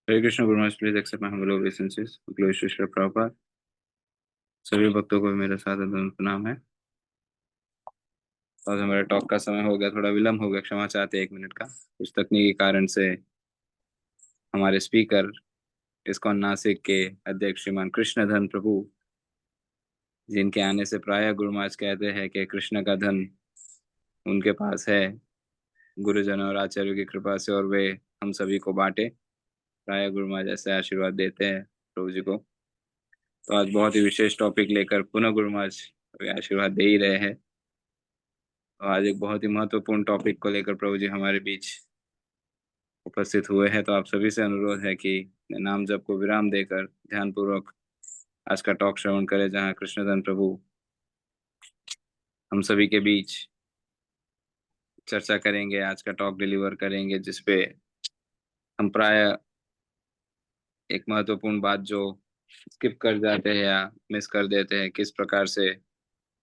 Hare Krishna Guru Maharaj, please accept my humble obeisances। Glory Shrila Prabhupada. सभी भक्तों को मेरा सादर प्रणाम है। और हमारे टॉक का समय हो गया, थोड़ा विलम्ब हो गया, क्षमा चाहते हैं 1 मिनट का। कुछ तकनीकी कारण से हमारे स्पीकर इस्कॉन नासिक के अध्यक्ष श्रीमान कृष्णधन प्रभु, जिनके आने से प्राय गुरु महाराज कहते हैं कि कृष्ण का धन उनके पास है, गुरुजन और आचार्यों की कृपा से, और वे हम सभी को बांटे। प्राय गुरु महाराज ऐसे आशीर्वाद देते हैं प्रभु जी को। तो आज बहुत ही विशेष टॉपिक लेकर पुनः गुरु महाराज वे आशीर्वाद दे ही रहे हैं। तो आज एक बहुत ही महत्वपूर्ण टॉपिक को लेकर प्रभु जी हमारे बीच उपस्थित हुए हैं। तो आप सभी से अनुरोध है कि नाम जप को विराम देकर ध्यानपूर्वक आज का टॉक श्रवण करें, जहाँ कृष्णधन प्रभु हम सभी के बीच चर्चा करेंगे, आज का टॉक डिलीवर करेंगे, जिसपे हम प्राय एक महत्वपूर्ण बात जो स्किप कर जाते हैं या मिस कर देते हैं, किस प्रकार से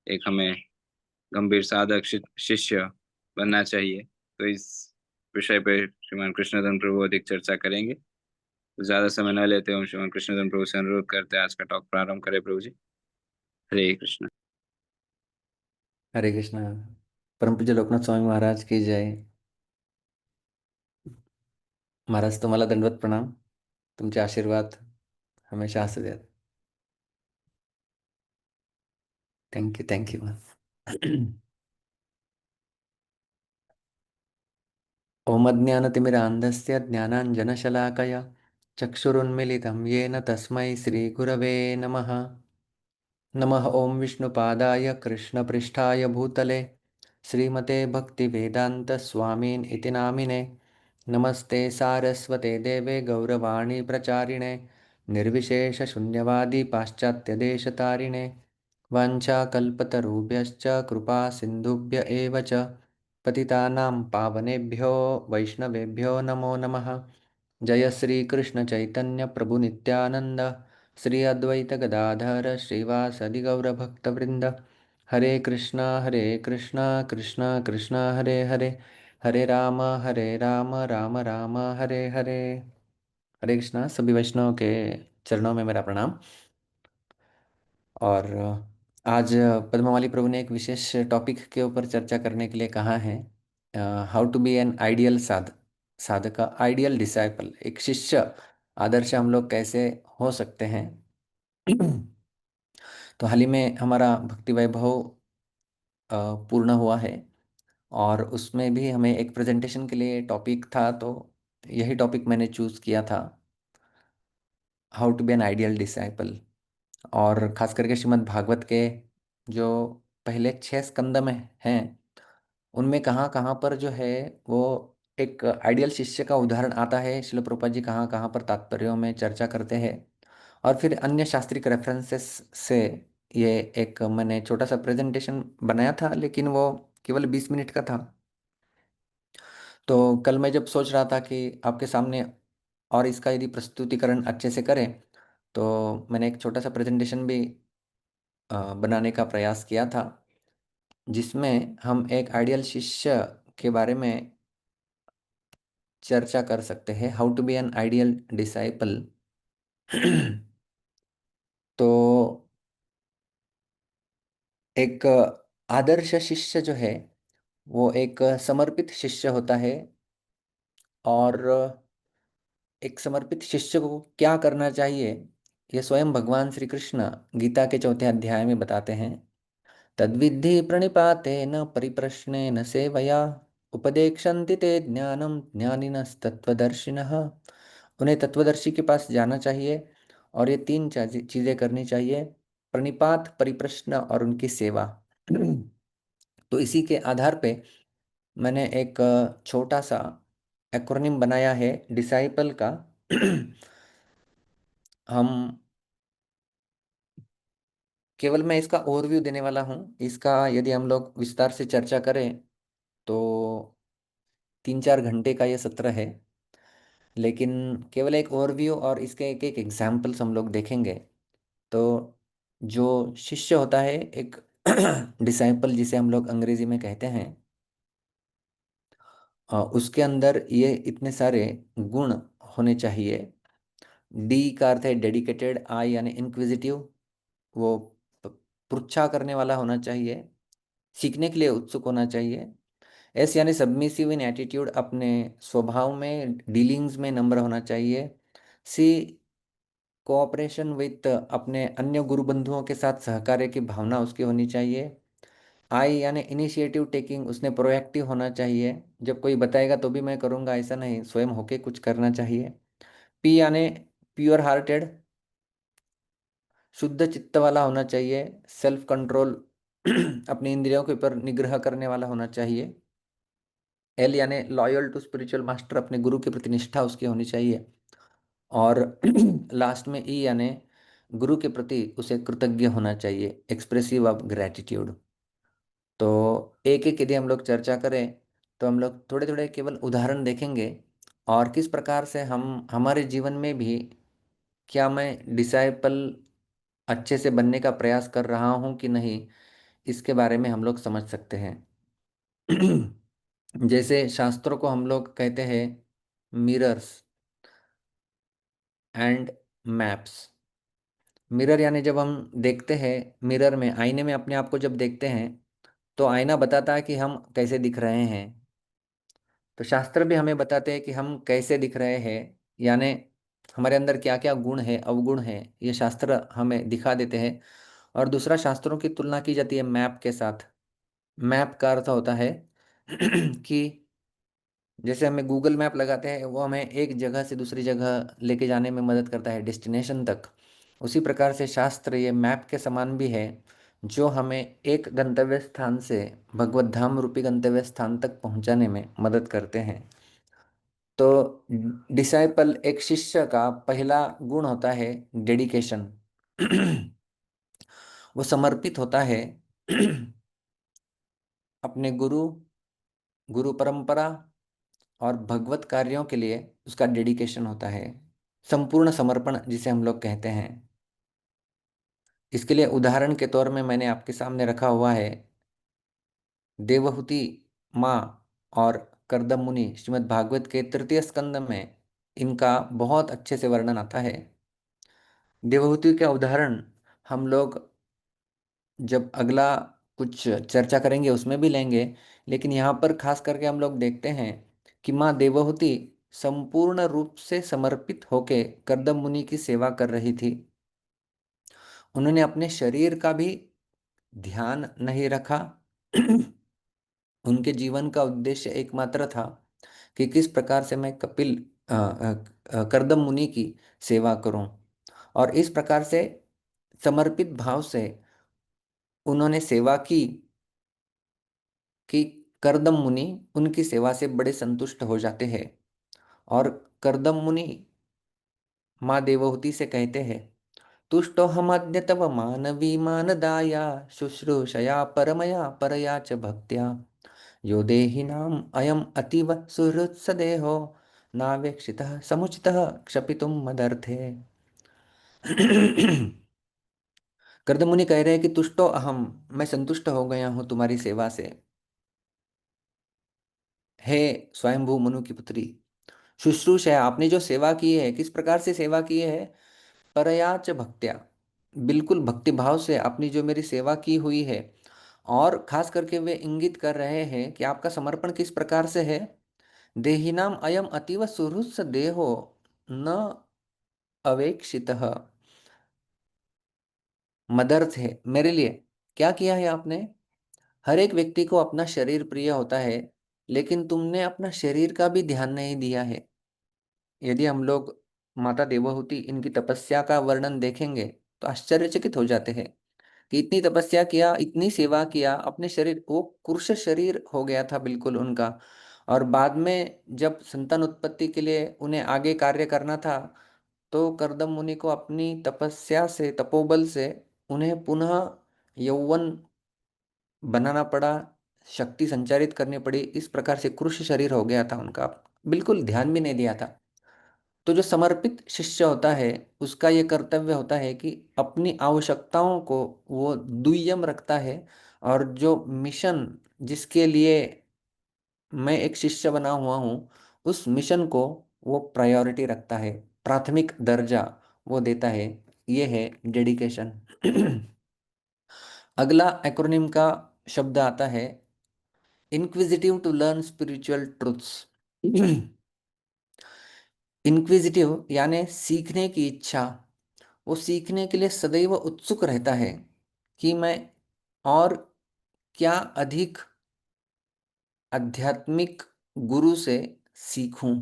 एक हमें गंभीर साधक शिष्य बनना चाहिए। तो इस विषय पे श्रीमान कृष्णधन प्रभु अधिक चर्चा करेंगे। तो ज्यादा समय न लेते हुए श्रीमान कृष्णधन प्रभु से अनुरोध करते हैं आज का टॉक प्रारंभ करें प्रभु जी। हरे कृष्ण। हरे कृष्णा। परम पूज्य लोकनाथ स्वामी महाराज की जय। महाराज तुम्हाला दंडवत प्रणाम। तुमचे आशीर्वाद हमेशा असू द्यात. Thank you thank you. ओम अज्ञानतिमिरान्धस्य ज्ञानाञ्जनशलाकया चक्षुरुन्मिलितं येन तस्मै श्रीगुरवे नमः. नमः ओं विष्णुपादाय कृष्णपृष्ठाय भूतले श्रीमते भक्तिवेदान्तस्वामिन् इति नामिने. नमस्ते सारस्वते देवे गौरवाणी प्रचारिणे निर्विशेषशून्यवादी पाश्चात्यदेशतारिणे. वाञ्छाकल्पतरुभ्यश्च कृपा सिन्धुभ्य एव च पतितानां पावनेभ्यो वैष्णवेभ्यो नमो नमः. जय श्री कृष्ण चैतन्य प्रभु नित्यानंद श्री अद्वैत गदाधर श्रीवासदि गौरभक्तवृंद. हरे कृष्णा कृष्णा कृष्णा हरे हरे हरे राम राम राम हरे हरे. हरे कृष्णा. सभी वैष्णव के चरणों में मेरा प्रणाम. और आज पद्ममाली प्रभु ने एक विशेष टॉपिक के ऊपर चर्चा करने के लिए कहा है. How to be an ideal साधका, आइडियल डिसाइपल. एक शिष्य आदर्श हम लोग कैसे हो सकते हैं. तो हाल ही में हमारा भक्ति वैभव पूर्ण हुआ है, और उसमें भी हमें एक प्रेजेंटेशन के लिए टॉपिक था, तो यही टॉपिक मैंने चूज किया था, how to be an ideal disciple. और खास करके श्रीमद् भागवत के जो पहले 6 स्कंद में हैं, उनमें कहाँ कहाँ पर जो है वो एक आइडियल शिष्य का उदाहरण आता है. श्रील प्रभुपाद जी कहाँ कहाँ पर तात्पर्यों में चर्चा करते हैं, और फिर अन्य शास्त्रिक रेफरेंसेस से ये एक मैंने छोटा सा प्रेजेंटेशन बनाया था, लेकिन वो केवल 20 मिनट का था. तो कल मैं जब सोच रहा था कि आपके सामने और इसका यदि प्रस्तुतिकरण अच्छे से करें, तो मैंने एक छोटा सा प्रेजेंटेशन भी बनाने का प्रयास किया था, जिसमें हम एक आइडियल शिष्य के बारे में चर्चा कर सकते हैं, how to be an ideal disciple. तो एक आदर्श शिष्य जो है वो एक समर्पित शिष्य होता है. और एक समर्पित शिष्य को क्या करना चाहिए, ये स्वयं भगवान श्री कृष्ण गीता के 4 अध्याय में बताते हैं. तद्विद्धि प्रणिपातेन परिप्रश्नेन सेवया उपदेक्षन्ति ते ज्ञानम ज्ञानिनस्तत्त्वदर्शिनः. उन्हें तत्वदर्शी के पास जाना चाहिए, और ये 3 चीजें करनी चाहिए: प्रणिपात, परिप्रश्न और उनकी सेवा. तो इसी के आधार पे मैंने एक छोटा सा एक्रोनिम बनाया है डिसाइपल का. हम केवल मैं इसका ओवरव्यू देने वाला हूँ. इसका यदि हम लोग विस्तार से चर्चा करें तो 3-4 घंटे का ये सत्र है, लेकिन केवल एक ओवरव्यू और इसके एक एक एग्जाम्पल्स हम लोग देखेंगे. तो जो शिष्य होता है, एक डिसाइपल जिसे हम लोग अंग्रेजी में कहते हैं, उसके अंदर ये इतने सारे गुण होने चाहिए. डी का अर्थ है डेडिकेटेड, आई यानी इंक्विजिटिव, वो पृच्छा करने वाला होना चाहिए, सीखने के लिए उत्सुक होना चाहिए। एस यानी सबमिसिव इन एटीट्यूड, अपने स्वभाव में डीलिंग्स में नम्र होना चाहिए। सी कोऑपरेशन विथ, अपने अन्य गुरु बंधुओं के साथ सहकार्य की भावना उसकी होनी चाहिए। आई यानी इनिशिएटिव टेकिंग, उसने प्रोएक्टिव होना चाहिए, जब कोई बताएगा तो भी मैं करूँगा ऐसा नहीं, स्वयं होके कुछ करना चाहिए। पी यानी प्योर हार्टेड, शुद्ध चित्त वाला होना चाहिए, सेल्फ कंट्रोल अपनी इंद्रियों के ऊपर निग्रह करने वाला होना चाहिए। एल यानी लॉयल टू स्पिरिचुअल मास्टर, अपने गुरु के प्रति निष्ठा उसकी होनी चाहिए। और लास्ट में ई यानी गुरु के प्रति उसे कृतज्ञ होना चाहिए, एक्सप्रेसिव ऑफ ग्रैटिट्यूड। तो एक एक यदि हम लोग चर्चा करें तो हम लोग थोड़े थोड़े केवल उदाहरण देखेंगे, और किस प्रकार से हम हमारे जीवन में भी, क्या मैं डिसाइपल अच्छे से बनने का प्रयास कर रहा हूँ कि नहीं, इसके बारे में हम लोग समझ सकते हैं। जैसे शास्त्रों को हम लोग कहते हैं मिरर्स एंड मैप्स। मिरर यानी जब हम देखते हैं, मिरर में, आईने में अपने आप को जब देखते हैं तो आईना बताता है कि हम कैसे दिख रहे हैं। तो शास्त्र भी हमें बताते हैं कि हम कैसे दिख रहे हैं, यानी हमारे अंदर क्या क्या गुण है, अवगुण है, ये शास्त्र हमें दिखा देते हैं। और दूसरा, शास्त्रों की तुलना की जाती है मैप के साथ। मैप का अर्थ होता है कि जैसे हमें गूगल मैप लगाते हैं, वो हमें एक जगह से दूसरी जगह लेके जाने में मदद करता है, डेस्टिनेशन तक। उसी प्रकार से शास्त्र ये मैप के समान भी है, जो हमें एक गंतव्य स्थान से भगवत धाम रूपी गंतव्य स्थान तक पहुंचाने में मदद करते हैं। तो डिसाइपल, एक शिष्य का पहला गुण होता है डेडिकेशन। वो समर्पित होता है अपने गुरु, गुरु परंपरा और भगवत कार्यों के लिए, उसका डेडिकेशन होता है, संपूर्ण समर्पण जिसे हम लोग कहते हैं। इसके लिए उदाहरण के तौर में मैंने आपके सामने रखा हुआ है देवहूति माँ और करदम मुनि, श्रीमद् भागवत के तृतीय स्कंद में इनका बहुत अच्छे से वर्णन आता है। देवहूति का उदाहरण हम लोग जब अगला कुछ चर्चा करेंगे उसमें भी लेंगे, लेकिन यहाँ पर खास करके हम लोग देखते हैं कि माँ देवहूति संपूर्ण रूप से समर्पित होके करदम मुनि की सेवा कर रही थी। उन्होंने अपने शरीर का भी ध्यान नहीं रखा। उनके जीवन का उद्देश्य एकमात्र था कि किस प्रकार से मैं करदम मुनि की सेवा करूं। और इस प्रकार से समर्पित भाव से उन्होंने सेवा की कि करदम मुनि उनकी सेवा से बड़े संतुष्ट हो जाते हैं। और करदम मुनि माँ देवहूति से कहते हैं, तुष्टो हमद्य तव मानवी मानदाया शुश्रूषया परमया परया च भक्त्या यो देहिनाम अयम अतीव सुहृत्सदेहो नावेक्षितः समुचितः क्षपितुम मदर्थे। करदम मुनि कह रहे हैं कि तुष्टो अहम, मैं संतुष्ट हो गया हूं तुम्हारी सेवा से, हे स्वयंभू मनु की पुत्री। शुश्रूष है, आपने जो सेवा की है, किस प्रकार से सेवा की है, परयाच भक्त्या, बिल्कुल भक्ति भाव से आपने जो मेरी सेवा की हुई है। और खास करके वे इंगित कर रहे हैं कि आपका समर्पण किस प्रकार से है। देहिनाम अयम अतीव सुहृत्स देहो न अवेक्षितः, मदर्थ है मेरे लिए। क्या किया है आपने, हर एक व्यक्ति को अपना शरीर प्रिय होता है, लेकिन तुमने अपना शरीर का भी ध्यान नहीं दिया है। यदि हम लोग माता देवहूति इनकी तपस्या का वर्णन देखेंगे तो आश्चर्यचकित हो जाते हैं कि इतनी तपस्या किया, इतनी सेवा किया, अपने शरीर, वो कुरुष शरीर हो गया था बिल्कुल उनका। और बाद में जब संतान उत्पत्ति के लिए उन्हें आगे कार्य करना था, तो करदम मुनि को अपनी तपस्या से, तपोबल से उन्हें पुनः यौवन बनाना पड़ा, शक्ति संचारित करनी पड़ी। इस प्रकार से क्रुश शरीर हो गया था उनका, बिल्कुल ध्यान भी नहीं दिया था। तो जो समर्पित शिष्य होता है, उसका ये कर्तव्य होता है कि अपनी आवश्यकताओं को वो दुय्यम रखता है, और जो मिशन जिसके लिए मैं एक शिष्य बना हुआ हूँ, उस मिशन को वो प्रायोरिटी रखता है। प्राथमिक दर्जा वो देता है। ये है डेडिकेशन। अगला एक्रोनिम का शब्द आता है inquisitive to learn spiritual truths. Inquisitive यानी सीखने की इच्छा, वो सीखने के लिए सदैव उत्सुक रहता है कि मैं और क्या अधिक आध्यात्मिक गुरु से सीखूं।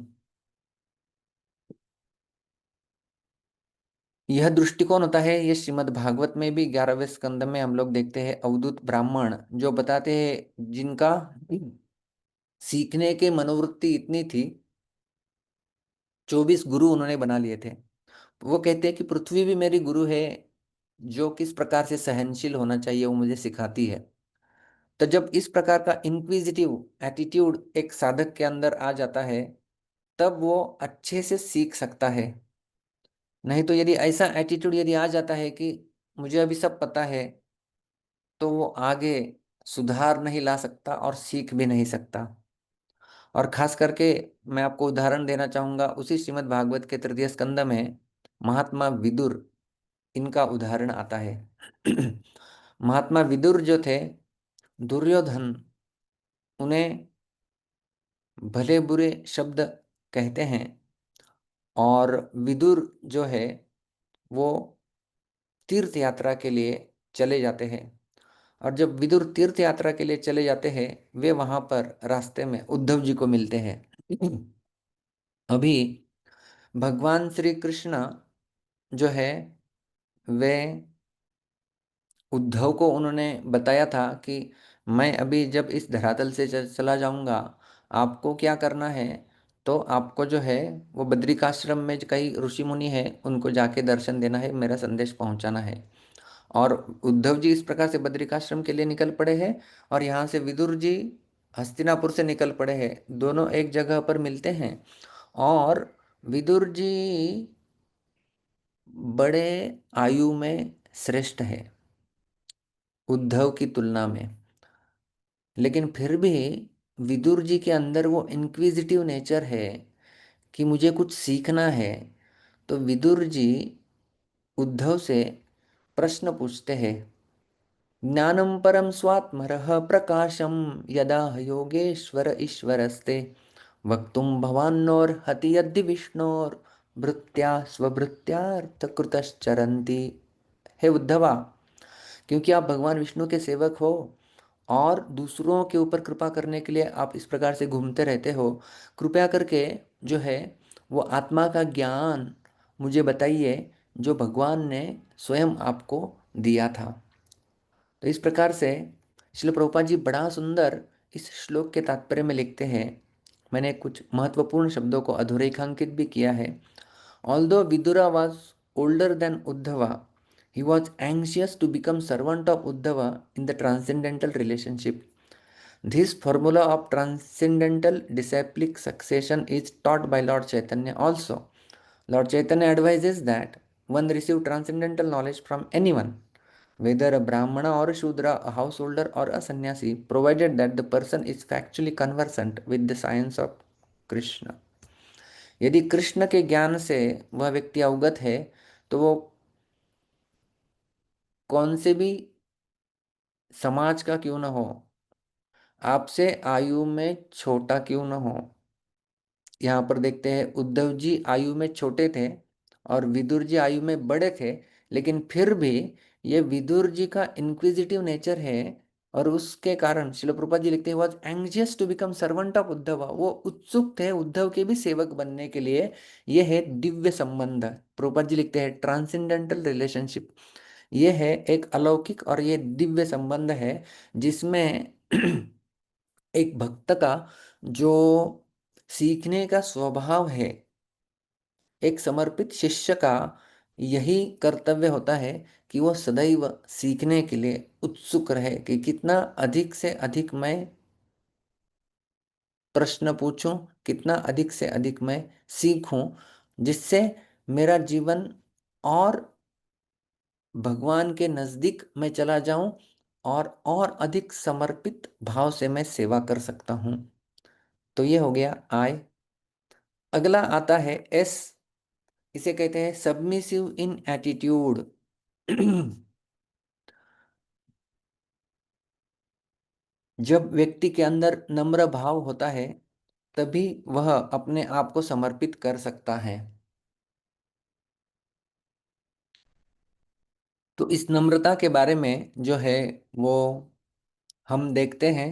यह दृष्टिकोण होता है, ये श्रीमद् भागवत में भी 11वें स्कंद में हम लोग देखते हैं। अवधूत ब्राह्मण जो बताते हैं जिनका सीखने के मनोवृत्ति इतनी थी, 24 गुरु उन्होंने बना लिए थे। वो कहते हैं कि पृथ्वी भी मेरी गुरु है, जो किस प्रकार से सहनशील होना चाहिए वो मुझे सिखाती है। तो जब इस प्रकार का इंक्विजिटिव एटीट्यूड एक साधक के अंदर आ जाता है, तब वो अच्छे से सीख सकता है। नहीं तो यदि ऐसा एटीट्यूड यदि आ जाता है कि मुझे अभी सब पता है, तो वो आगे सुधार नहीं ला सकता और सीख भी नहीं सकता। और खास करके मैं आपको उदाहरण देना चाहूंगा, उसी श्रीमद् भागवत के तृतीय स्कंद में महात्मा विदुर, इनका उदाहरण आता है। महात्मा विदुर जो थे, दुर्योधन उन्हें भले बुरे शब्द कहते हैं, और विदुर जो है वो तीर्थ यात्रा के लिए चले जाते हैं। और जब विदुर तीर्थ यात्रा के लिए चले जाते हैं, वे वहां पर रास्ते में उद्धव जी को मिलते हैं। अभी भगवान श्री कृष्ण जो है, वे उद्धव को उन्होंने बताया था कि मैं अभी जब इस धरातल से चला जाऊंगा, आपको क्या करना है, तो आपको जो है वो बद्रिकाश्रम में जो कई ऋषि मुनि हैं उनको जाके दर्शन देना है, मेरा संदेश पहुंचाना है। और उद्धव जी इस प्रकार से बद्रिकाश्रम के लिए निकल पड़े हैं, और यहाँ से विदुर जी हस्तिनापुर से निकल पड़े हैं। दोनों एक जगह पर मिलते हैं, और विदुर जी बड़े आयु में श्रेष्ठ है उद्धव की तुलना में। लेकिन फिर भी विदुर जी के अंदर वो इंक्विजिटिव नेचर है कि मुझे कुछ सीखना है। तो विदुर जी उद्धव से प्रश्न पूछते हैं, ज्ञानं परं स्वात्मरः प्रकाशं यदा योगेश्वर ईश्वरस्ते वक्तुं भवान्नोर्हति यदि विष्णोर्भृत्या स्वभृत्यार्थकृतश्चरन्ति। हे उद्धवा, क्योंकि आप भगवान विष्णु के सेवक हो और दूसरों के ऊपर कृपा करने के लिए आप इस प्रकार से घूमते रहते हो, कृपया करके जो है वो आत्मा का ज्ञान मुझे बताइए जो भगवान ने स्वयं आपको दिया था। तो इस प्रकार से श्रील प्रभुपाद जी बड़ा सुंदर इस श्लोक के तात्पर्य में लिखते हैं। मैंने कुछ महत्वपूर्ण शब्दों को अधोरेखांकित भी किया है। Although Vidura was older than Uddhava, he was anxious to become servant of Uddhava in the transcendental relationship. This formula of transcendental disciplic succession is taught by Lord Chaitanya also. Lord Chaitanya advises that one receive transcendental knowledge from anyone, whether a Brahmana or a Shudra, a householder or a sannyasi, provided that the person is factually conversant with the science of Krishna. यदि कृष्ण के ज्ञान से वह व्यक्ति अवगत है, तो वो कौन से भी समाज का क्यों न हो, आपसे आयु में छोटा क्यों न हो। यहाँ पर देखते हैं उद्धव जी आयु में छोटे थे और विदुर जी आयु में बड़े थे, लेकिन फिर भी ये विदुर जी का इंक्विजिटिव नेचर है, और उसके कारण श्रील प्रभुपाद जी लिखते हैं was anxious to become servant of Uddhava, वो उत्सुक थे उद्धव के भी सेवक बनने के लिए। ये है दिव्य संबंध। प्रभुपाद जी लिखते हैं ट्रांसेंडेंटल रिलेशनशिप, ये है एक अलौकिक और ये दिव्य संबंध है, जिसमें एक भक्त का जो सीखने का स्वभाव है, एक समर्पित शिष्य का यही कर्तव्य होता है कि वो सदैव सीखने के लिए उत्सुक रहे कि कितना अधिक से अधिक मैं प्रश्न पूछूं, कितना अधिक से अधिक मैं सीखूं, जिससे मेरा जीवन और भगवान के नजदीक मैं चला जाऊं और अधिक समर्पित भाव से मैं सेवा कर सकता हूं। तो ये हो गया आई। अगला आता है एस। इसे कहते हैं सबमिसिव इन एटीट्यूड। जब व्यक्ति के अंदर नम्र भाव होता है तभी वह अपने आप को समर्पित कर सकता है। तो इस नम्रता के बारे में जो है वो हम देखते हैं।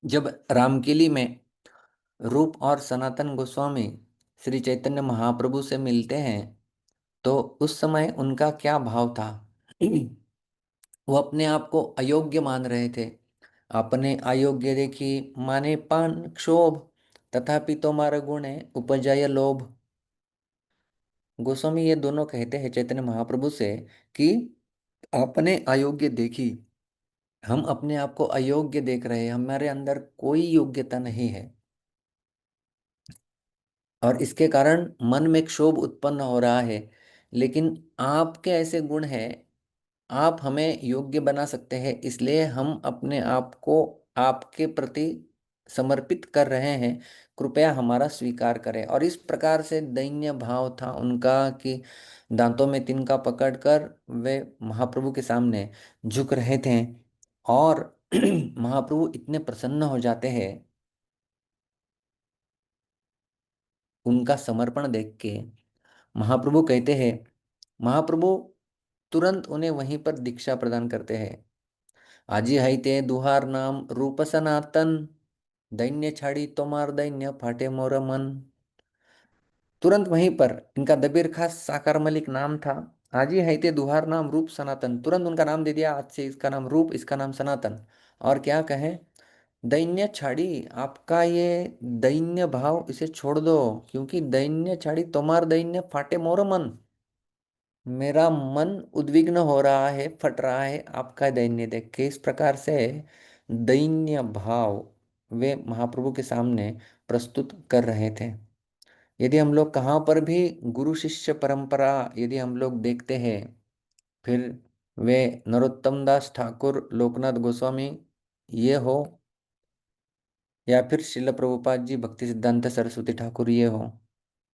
जब रामकिली में रूप और सनातन गोस्वामी श्री चैतन्य महाप्रभु से मिलते हैं तो उस समय उनका क्या भाव था। वो अपने आप को अयोग्य मान रहे थे। अपने अयोग्य देखी माने पान क्षोभ, तथापि तुम्हारा गुण है उपजाय लोभ। गोस्वामी ये दोनों कहते हैं चैतन्य महाप्रभु से कि आपने अयोग्य देखी, हम अपने आप को अयोग्य देख रहे हैं, हमारे अंदर कोई योग्यता नहीं है और इसके कारण मन में क्षोभ उत्पन्न हो रहा है। लेकिन आपके ऐसे गुण हैं, आप हमें योग्य बना सकते हैं, इसलिए हम अपने आप को आपके प्रति समर्पित कर रहे हैं, कृपया हमारा स्वीकार करें। और इस प्रकार से दैन्य भाव था उनका कि दांतों में तिनका पकड़कर वे महाप्रभु के सामने झुक रहे थे। और महाप्रभु इतने प्रसन्न हो जाते हैं उनका समर्पण देख के। महाप्रभु कहते हैं, महाप्रभु तुरंत उन्हें वहीं पर दीक्षा प्रदान करते हैं। आजी हाइते दुहार नाम रूप सनातन, दैन्य छाड़ी तोमार दैन्य फाटे मोर मन। तुरंत वहीं पर इनका दबीर खास साकार मलिक नाम था। आजी हाइते दुहार नाम रूप सनातन, तुरंत उनका नाम दे दिया, आज से इसका नाम रूप, इसका नाम सनातन। और क्या कहें, दैन्य छाड़ी, आपका ये दैन्य भाव इसे छोड़ दो, क्योंकि दैन्य छाड़ी तोमार दैन्य फाटे मोर मन। मेरा मन उद्विग्न हो रहा है, फट रहा है आपका दैन्य देख के। इस प्रकार से दैन्य भाव वे महाप्रभु के सामने प्रस्तुत कर रहे थे। यदि हम लोग कहाँ पर भी गुरु शिष्य परंपरा यदि हम लोग देखते हैं, फिर वे नरोत्तम दास ठाकुर, लोकनाथ गोस्वामी ये हो, या फिर शिल प्रभुपाद जी, भक्ति सिद्धांत सरस्वती ठाकुर ये हो,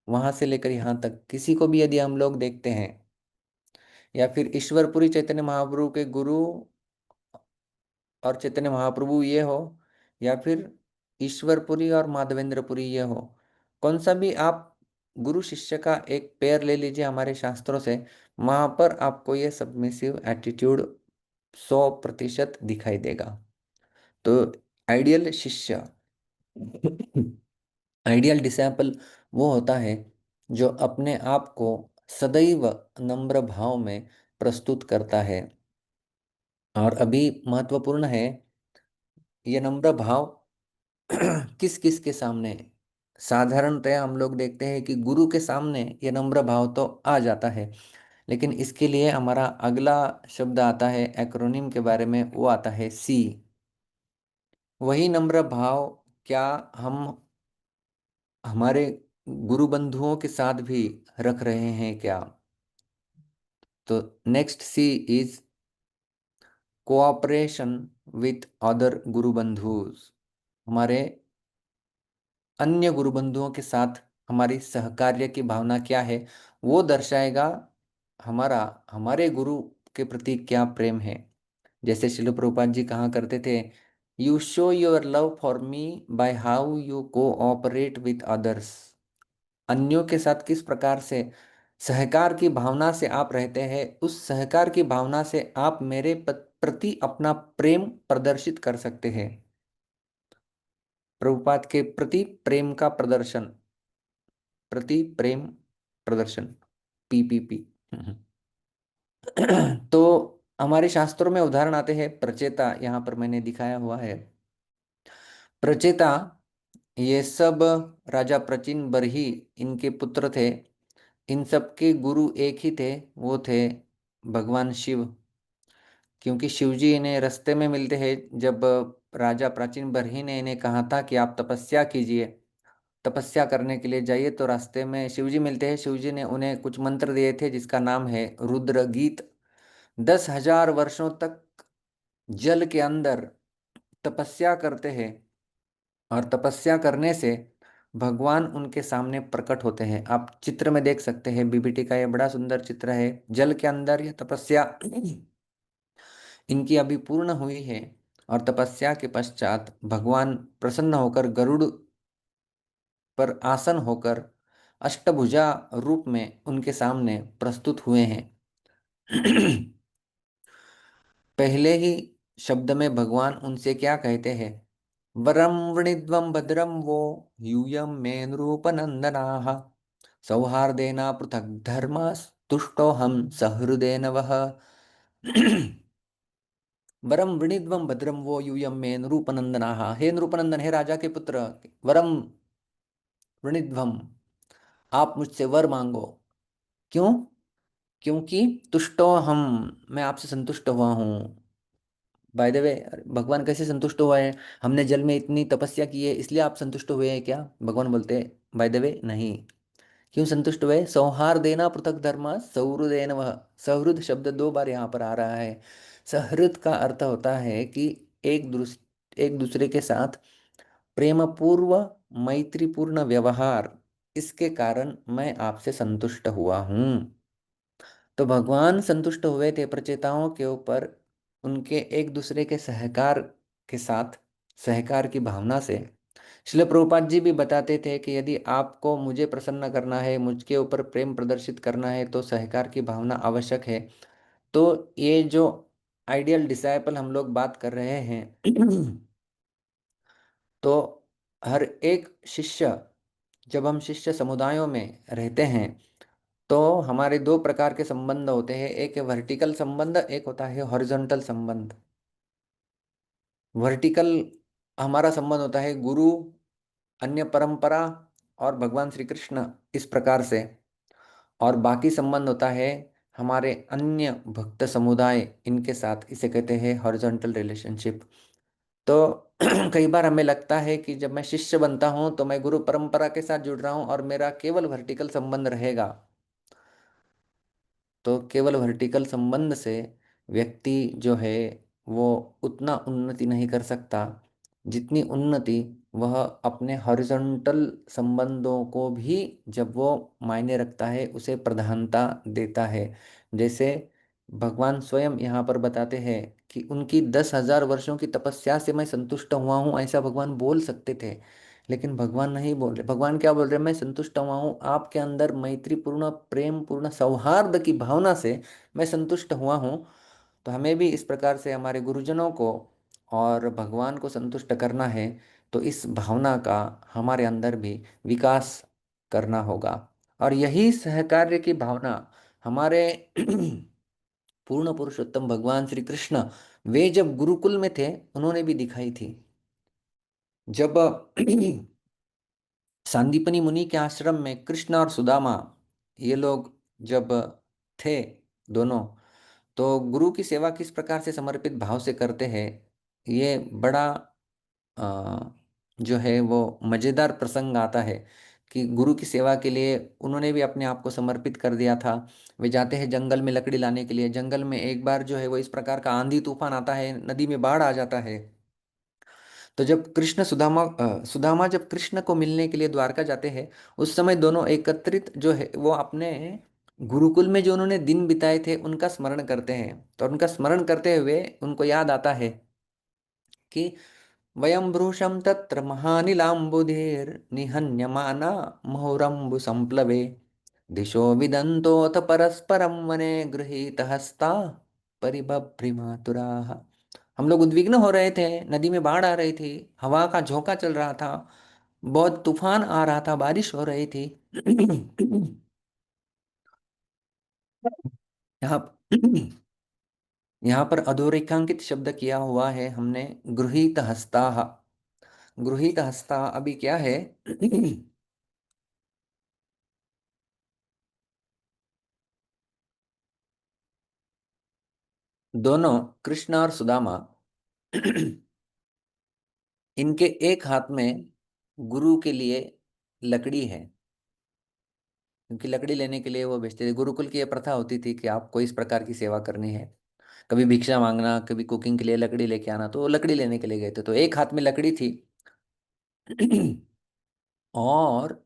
वहां से लेकर यहाँ तक किसी को भी यदि हम लोग देखते हैं, या फिर ईश्वरपुरी चैतन्य महाप्रभु के गुरु और चैतन्य महाप्रभु ये हो, या फिर ईश्वरपुरी और माधवेंद्रपुरी ये हो, कौन सा भी आप गुरु शिष्य का एक पेयर ले लीजिए हमारे शास्त्रों से, वहां पर आपको ये सबमिसिव एटीट्यूड 100% दिखाई देगा। तो आइडियल शिष्य, आइडियल डिसेबल वो होता है जो अपने आप को सदैव नम्र भाव में प्रस्तुत करता है। और अभी महत्वपूर्ण है ये नम्र भाव किस किस के सामने। साधारणतया हम लोग देखते हैं कि गुरु के सामने ये नम्र भाव तो आ जाता है, लेकिन इसके लिए हमारा अगला शब्द आता है एक्रोनिम के बारे में, वो आता है सी। वही नम्र भाव क्या हम हमारे गुरु बंधुओं के साथ भी रख रहे हैं क्या। तो next C is cooperation with other guru बंधुस। हमारे अन्य गुरु बंधुओं के साथ हमारी सहकार्य की भावना क्या है, वो दर्शाएगा हमारा हमारे गुरु के प्रति क्या प्रेम है। जैसे शिल प्रभुपाद जी कहा करते थे, you show your love for me by how you cooperate with others. अन्यों के साथ किस प्रकार से सहकार की भावना से आप रहते हैं, उस सहकार की भावना से आप मेरे प्रति अपना प्रेम प्रदर्शित कर सकते हैं। प्रभुपाद के प्रति प्रेम का प्रदर्शन, प्रति प्रेम प्रदर्शन, पीपीपी। तो हमारे शास्त्रों में उदाहरण आते हैं प्रचेता, यहाँ पर मैंने दिखाया हुआ है प्रचेता। ये सब राजा प्रचिन बरही इनके पुत्र थे। इन सब के गुरु एक ही थे, वो थे भगवान शिव। क्योंकि शिव जी इन्हें रास्ते में मिलते हैं। जब राजा प्राचीन बरही ने इन्हें कहा था कि आप तपस्या कीजिए, तपस्या करने के लिए जाइए, तो रास्ते में शिवजी मिलते हैं। शिवजी ने उन्हें कुछ मंत्र दिए थे जिसका नाम है रुद्र गीत। 10,000 वर्षों तक जल के अंदर तपस्या करते हैं और तपस्या करने से भगवान उनके सामने प्रकट होते हैं। आप चित्र में देख सकते हैं, बीबीटी का ये बड़ा सुंदर चित्र है। जल के अंदर ये तपस्या इनकी अभी पूर्ण हुई है, और तपस्या के पश्चात भगवान प्रसन्न होकर गरुड़ पर आसन होकर अष्टभुजा रूप में उनके सामने प्रस्तुत हुए हैं। पहले ही शब्द में भगवान उनसे क्या कहते हैं? वरम वृणीद्वं भद्रं वो यूयं मे नृपनंदनाः सौहार्देन पृथक् धर्मस्तुष्टोऽहं सहृदेन वः। वरम वृणीद्वं भद्रं वो यूयं मे नृपनंदनाः, हे नृपनंदन, हे राजा के पुत्र, वरम वृणीद्वं, आप मुझसे वर मांगो। क्यों? क्योंकि तुष्टो हम, मैं आपसे संतुष्ट हुआ हूँ। बाय द वे, भगवान कैसे संतुष्ट हुआ है? हमने जल में इतनी तपस्या की है इसलिए आप संतुष्ट हुए हैं क्या? भगवान बोलते हैं बाय द वे नहीं। क्यों संतुष्ट हुए? सौहार्देना पृथक धर्म सौहृदेन वह। सौहृद शब्द दो बार यहाँ पर आ रहा है। सहृद का अर्थ होता है कि एक दूसरे के साथ प्रेम पूर्व मैत्रीपूर्ण व्यवहार, इसके कारण मैं आपसे संतुष्ट हुआ हूँ। तो भगवान संतुष्ट हुए थे प्रचेताओं के ऊपर उनके एक दूसरे के सहकार के साथ, सहकार की भावना से। श्रील प्रभुपाद जी भी बताते थे कि यदि आपको मुझे प्रसन्न करना है, मुझके ऊपर प्रेम प्रदर्शित करना है, तो सहकार की भावना आवश्यक है। तो ये जो आइडियल डिसाइपल हम लोग बात कर रहे हैं, तो हर एक शिष्य, जब हम शिष्य समुदायों में रहते हैं तो हमारे दो प्रकार के संबंध होते हैं। एक है वर्टिकल संबंध, एक होता है हॉरिजॉन्टल संबंध। वर्टिकल हमारा संबंध होता है गुरु, अन्य परंपरा और भगवान श्री कृष्ण, इस प्रकार से। और बाकी संबंध होता है हमारे अन्य भक्त समुदाय, इनके साथ, इसे कहते हैं हॉरिजॉन्टल रिलेशनशिप। तो कई बार हमें लगता है कि जब मैं शिष्य बनता हूं तो मैं गुरु परंपरा के साथ जुड़ रहा हूं और मेरा केवल वर्टिकल संबंध रहेगा। तो केवल वर्टिकल संबंध से व्यक्ति जो है वो उतना उन्नति नहीं कर सकता जितनी उन्नति वह अपने हॉरिजॉन्टल संबंधों को भी, जब वो मायने रखता है, उसे प्रधानता देता है। जैसे भगवान स्वयं यहाँ पर बताते हैं कि उनकी 10,000 वर्षों की तपस्या से मैं संतुष्ट हुआ हूँ, ऐसा भगवान बोल सकते थे। लेकिन भगवान नहीं बोल रहे। भगवान क्या बोल रहे हैं? मैं संतुष्ट हुआ हूँ आपके अंदर मैत्रीपूर्ण प्रेम पूर्ण सौहार्द की भावना से, मैं संतुष्ट हुआ हूँ। तो हमें भी इस प्रकार से हमारे गुरुजनों को और भगवान को संतुष्ट करना है, तो इस भावना का हमारे अंदर भी विकास करना होगा। और यही सहकार्य की भावना हमारे पूर्ण पुरुषोत्तम भगवान श्री कृष्ण, वे जब गुरुकुल में थे उन्होंने भी दिखाई थी। जब सांदीपनी मुनि के आश्रम में कृष्ण और सुदामा, ये लोग जब थे दोनों, तो गुरु की सेवा किस प्रकार से समर्पित भाव से करते हैं, ये बड़ा अ, जो है वो मजेदार प्रसंग आता है कि गुरु की सेवा के लिए उन्होंने भी अपने आप को समर्पित कर दिया था। वे जाते हैं जंगल में लकड़ी लाने के लिए। जंगल में एक बार जो है वो इस प्रकार का आंधी तूफान आता है, नदी में बाढ़ आ जाता है। तो जब सुदामा जब कृष्ण को मिलने के लिए द्वारका जाते हैं, उस समय दोनों एकत्रित जो है वो अपने गुरुकुल में जो उन्होंने दिन बिताए थे उनका स्मरण करते हैं। तो उनका स्मरण करते हुए उनको याद आता है कि वयं भ्रूशं तत्र महानिलाम्बुधिर्निहन्यमाना मुहुरम्बु संप्लवे दिशो विदन्तोऽथ परस्परं वने गृहीतहस्ता परिबभ्रिमातुराः। हम लोग उद्विग्न हो रहे थे, नदी में बाढ़ आ रही थी, हवा का झोंका चल रहा था, बहुत तूफान आ रहा था, बारिश हो रही थी। यहाँ यहाँ पर अधोरेखांकित शब्द किया हुआ है हमने, गृहीत हस्ता। गृहीत हस्ता अभी क्या है? दोनों कृष्ण और सुदामा इनके एक हाथ में गुरु के लिए लकड़ी है, क्योंकि लकड़ी लेने के लिए वो भेजते थे। गुरुकुल की ये प्रथा होती थी कि आपको इस प्रकार की सेवा करनी है, कभी भिक्षा मांगना, कभी कुकिंग के लिए लकड़ी लेके आना, तो वो लकड़ी लेने के लिए गए थे। तो एक हाथ में लकड़ी थी और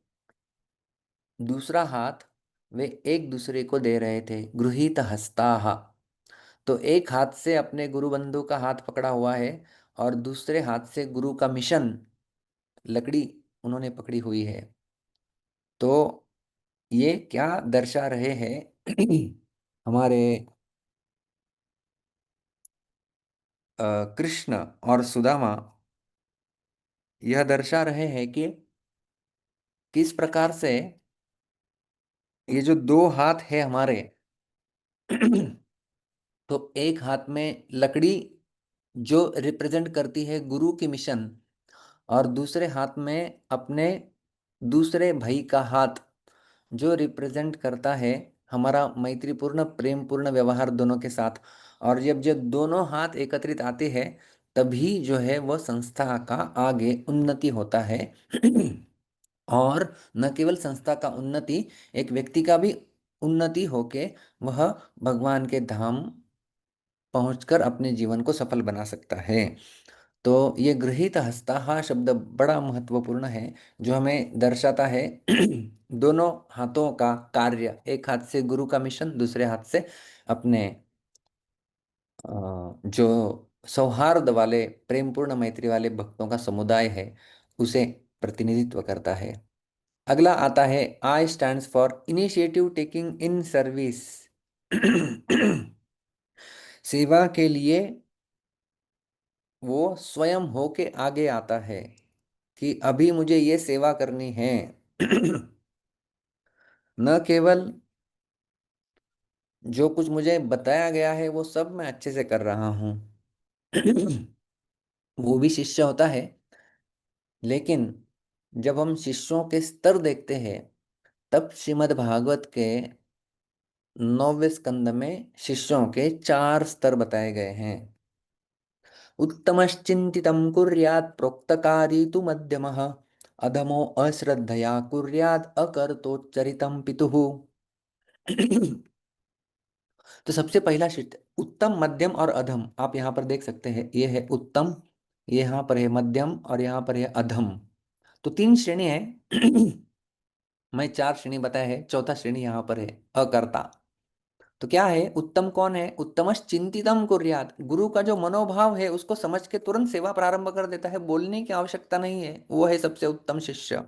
दूसरा हाथ वे एक दूसरे को दे रहे थे, गृहीत हस्ताः। तो एक हाथ से अपने गुरु बंधु का हाथ पकड़ा हुआ है और दूसरे हाथ से गुरु का मिशन, लकड़ी उन्होंने पकड़ी हुई है। तो ये क्या दर्शा रहे हैं हमारे कृष्ण और सुदामा, यह दर्शा रहे हैं कि किस प्रकार से ये जो दो हाथ है हमारे तो एक हाथ में लकड़ी जो रिप्रेजेंट करती है गुरु की मिशन, और दूसरे हाथ में अपने दूसरे भाई का हाथ जो रिप्रेजेंट करता है हमारा मैत्रीपूर्ण प्रेमपूर्ण व्यवहार दोनों के साथ। और जब जब दोनों हाथ एकत्रित आते हैं तभी जो है वो संस्था का आगे उन्नति होता है और न केवल संस्था का उन्नति, एक व्यक्ति का भी उन्नति होके वह भगवान के धाम पहुंचकर अपने जीवन को सफल बना सकता है। तो ये गृहीत हस्ताहा शब्द बड़ा महत्वपूर्ण है, जो हमें दर्शाता है दोनों हाथों का कार्य, एक हाथ से गुरु का मिशन, दूसरे हाथ से अपने जो सौहार्द वाले प्रेमपूर्ण मैत्री वाले भक्तों का समुदाय है उसे प्रतिनिधित्व करता है। अगला आता है आई stands for initiative taking in service. सेवा के लिए वो स्वयं होके आगे आता है कि अभी मुझे ये सेवा करनी है। न केवल जो कुछ मुझे बताया गया है वो सब मैं अच्छे से कर रहा हूँ वो भी शिष्य होता है, लेकिन जब हम शिष्यों के स्तर देखते हैं तब श्रीमद् भागवत के 9वें स्कंद में शिष्यों के 4 स्तर बताए गए हैं। उत्तमश्चिंतितं कुर्यात् प्रोक्तकारी तु मध्यमः अधमो अश्रद्धया कुर्यात् अकर्तोच्चरितं पितुः। तो सबसे पहला शिष्ट उत्तम, मध्यम और अधम, आप यहाँ पर देख सकते हैं। ये है उत्तम, ये यहाँ पर है मध्यम और यहाँ पर है अधम। तो 3 श्रेणी है। मैं 4 श्रेणी बताया है, चौथा श्रेणी यहाँ पर है अकर्ता। तो क्या है उत्तम? कौन है? उत्तमश चिंतितम कुर्यात, गुरु का जो मनोभाव है उसको समझ के तुरंत सेवा प्रारंभ कर देता है, बोलने की आवश्यकता नहीं है, वो है सबसे उत्तम शिष्य।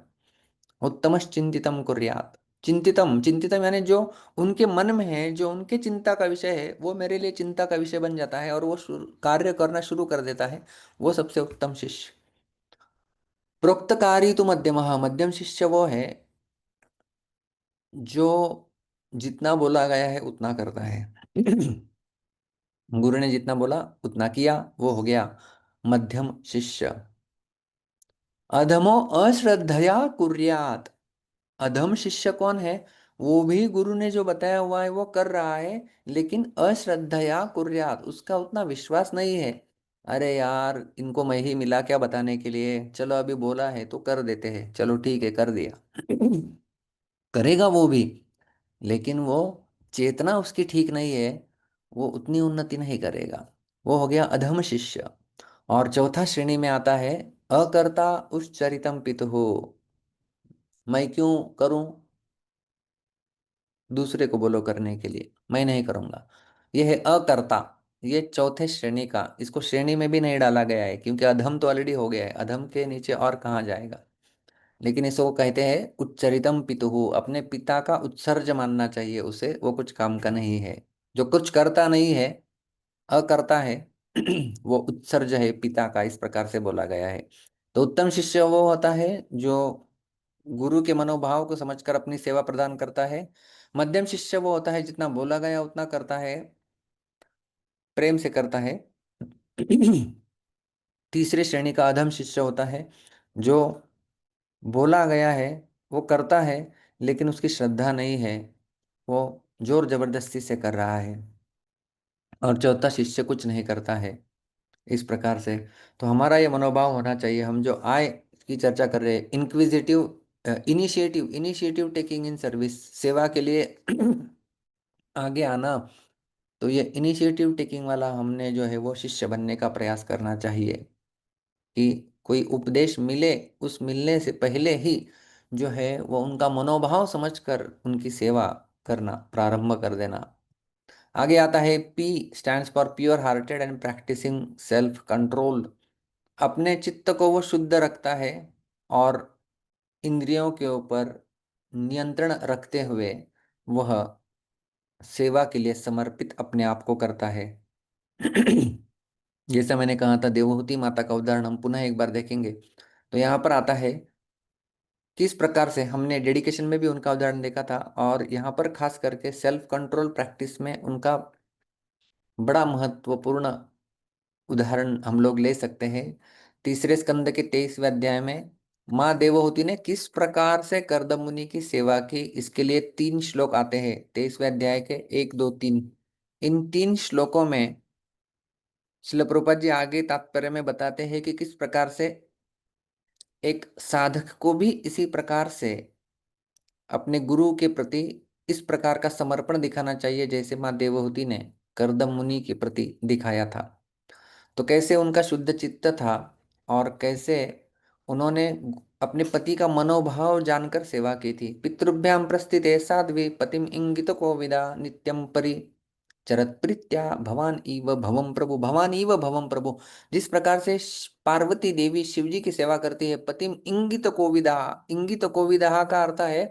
उत्तमश चिंतितम कुर्यात, चिंतितम, चिंतितम यानी जो उनके मन में है, जो उनके चिंता का विषय है वो मेरे लिए चिंता का विषय बन जाता है और वो कार्य करना शुरू कर देता है, वो सबसे उत्तम शिष्य। प्रोक्तकारी तो मध्यम, मध्यम शिष्य वो है जो जितना बोला गया है उतना करता है। गुरु ने जितना बोला उतना किया, वो हो गया मध्यम शिष्य। अधमो अश्रद्धया कुर्यात, अधम शिष्य कौन है? वो भी गुरु ने जो बताया हुआ है वो कर रहा है, लेकिन अश्रद्धया कुर्यात, उसका उतना विश्वास नहीं है। अरे यार इनको मैं ही मिला क्या बताने के लिए, चलो अभी बोला है तो कर देते हैं, चलो ठीक है कर दिया। करेगा वो भी, लेकिन वो चेतना उसकी ठीक नहीं है, वो उतनी उन्नति नहीं करेगा, वो हो गया अधम शिष्य। और चौथा श्रेणी में आता है अकर्ता उच्चरितम पितुः, मैं क्यों करूं, दूसरे को बोलो करने के लिए, मैं नहीं करूंगा। यह है अकर्ता, ये चौथे श्रेणी का, इसको श्रेणी में भी नहीं डाला गया है क्योंकि अधम तो ऑलरेडी हो गया है, अधम के नीचे और कहाँ जाएगा। लेकिन इसको कहते हैं उच्चरितम पितुः, अपने पिता का उत्सर्ज मानना चाहिए उसे, वो कुछ काम का नहीं है, जो कुछ करता नहीं है, अकर्ता है। वो उत्सर्ज है पिता का, इस प्रकार से बोला गया है। तो उत्तम शिष्य वो होता है जो गुरु के मनोभाव को समझकर अपनी सेवा प्रदान करता है। मध्यम शिष्य वो होता है जितना बोला गया उतना करता है, प्रेम से करता है। तीसरे श्रेणी का अधम शिष्य होता है जो बोला गया है वो करता है, लेकिन उसकी श्रद्धा नहीं है, वो जोर जबरदस्ती से कर रहा है। और चौथा शिष्य कुछ नहीं करता है, इस प्रकार से। तो हमारा ये मनोभाव होना चाहिए। हम जो आय की चर्चा कर रहे हैं, inquisitive, initiative, initiative taking in service, सेवा के लिए आगे आना, तो ये इनिशिएटिव टेकिंग वाला हमने जो है वो शिष्य बनने का प्रयास करना चाहिए कि कोई उपदेश मिले, उस मिलने से पहले ही जो है वो उनका मनोभाव समझकर उनकी सेवा करना प्रारंभ कर देना। आगे आता है P, stands for pure hearted and practising self control. अपने चित्त को वो शुद्ध रखता है और इंद्रियों के ऊपर नियंत्रण रखते हुए वह सेवा के लिए समर्पित अपने आप को करता है। जैसा मैंने कहा था, देवहूति माता का उदाहरण हम पुनः एक बार देखेंगे। तो यहाँ पर आता है किस प्रकार से हमने डेडिकेशन में भी उनका उदाहरण देखा था, और यहाँ पर खास करके सेल्फ कंट्रोल प्रैक्टिस में उनका बड़ा महत्वपूर्ण उदाहरण हम लोग ले सकते हैं। तीसरे स्कंद के 23वें अध्याय में माँ देवहूति ने किस प्रकार से कर्दम मुनि की सेवा की, इसके लिए 3 श्लोक आते हैं 23वें अध्याय के, 1, 2, 3। इन 3 श्लोकों में श्रील प्रभुपाद जी आगे तात्पर्य में बताते हैं कि किस प्रकार से एक साधक को भी इसी प्रकार से अपने गुरु के प्रति इस प्रकार का समर्पण दिखाना चाहिए जैसे माँ देवहूति ने कर्दम मुनि के प्रति दिखाया था। तो कैसे उनका शुद्ध चित्त था और कैसे उन्होंने अपने पति का मनोभाव जानकर सेवा की थी। पितृभ्याम प्रस्थिते साध्वी पतिम इंगित कोविदा नित्यम परि चरत प्रीत्या भवान इव भवम प्रभु, भवान इव भवम प्रभु। जिस प्रकार से पार्वती देवी शिव जी की सेवा करती है, पतिम इंगित कोविदा, इंगित कोविदा का अर्थ है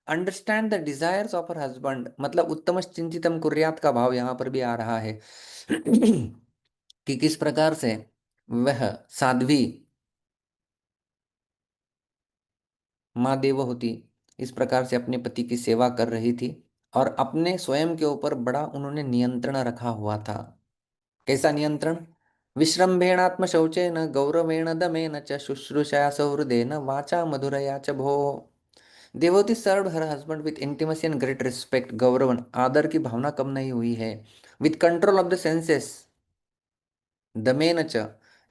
understand the desires of her husband, मतलब उत्तम चिंतितम कुर्यात का भाव यहाँ पर भी आ रहा है। कि किस प्रकार से वह साध्वी माँ देवहूति इस प्रकार से अपने पति की सेवा कर रही थी और अपने स्वयं के ऊपर बड़ा उन्होंने नियंत्रण रखा हुआ था। कैसा नियंत्रण? विश्रम्भेणात्म शौचेन गौरवेण दमेन च शुश्रूषया सौहृदेन वाचा मधुरया च भो। Devahuti served her husband with intimacy and great respect, गौरवन आदर की भावना कम नहीं हुई है, with control of the senses दमेन च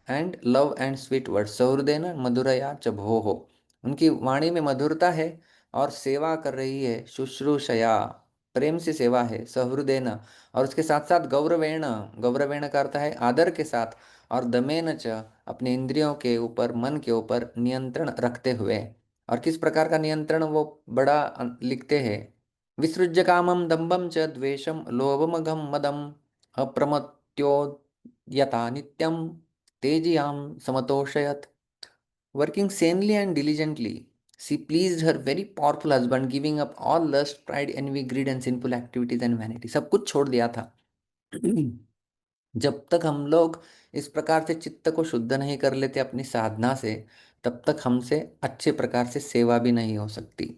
and love and sweet word, सौहृदेन मधुरया च भोः। उनकी वाणी में मधुरता है और सेवा कर रही है शुश्रूषया, प्रेम से सेवा है, सहृदयन और उसके साथ साथ गौरवेण, गौरवेण का अर्थ है आदर के साथ, और दमेन च अपने इंद्रियों के ऊपर मन के ऊपर नियंत्रण रखते हुए। और किस प्रकार का नियंत्रण वो बड़ा लिखते हैं, विसृज्य कामम दम्भम च द्वेषम लोभमघम मदम अप्रमत्यो यथा नित्यम तेजियाम समतोषयत। Working sanely and diligently, she pleased her very powerful husband, giving up all lust, pride, envy, greed and sinful activities and vanity। सब कुछ छोड़ दिया था। जब तक हम लोग इस प्रकार से चित्त को शुद्ध नहीं कर लेते अपनी साधना से, तब तक हमसे अच्छे प्रकार से सेवा भी नहीं हो सकती।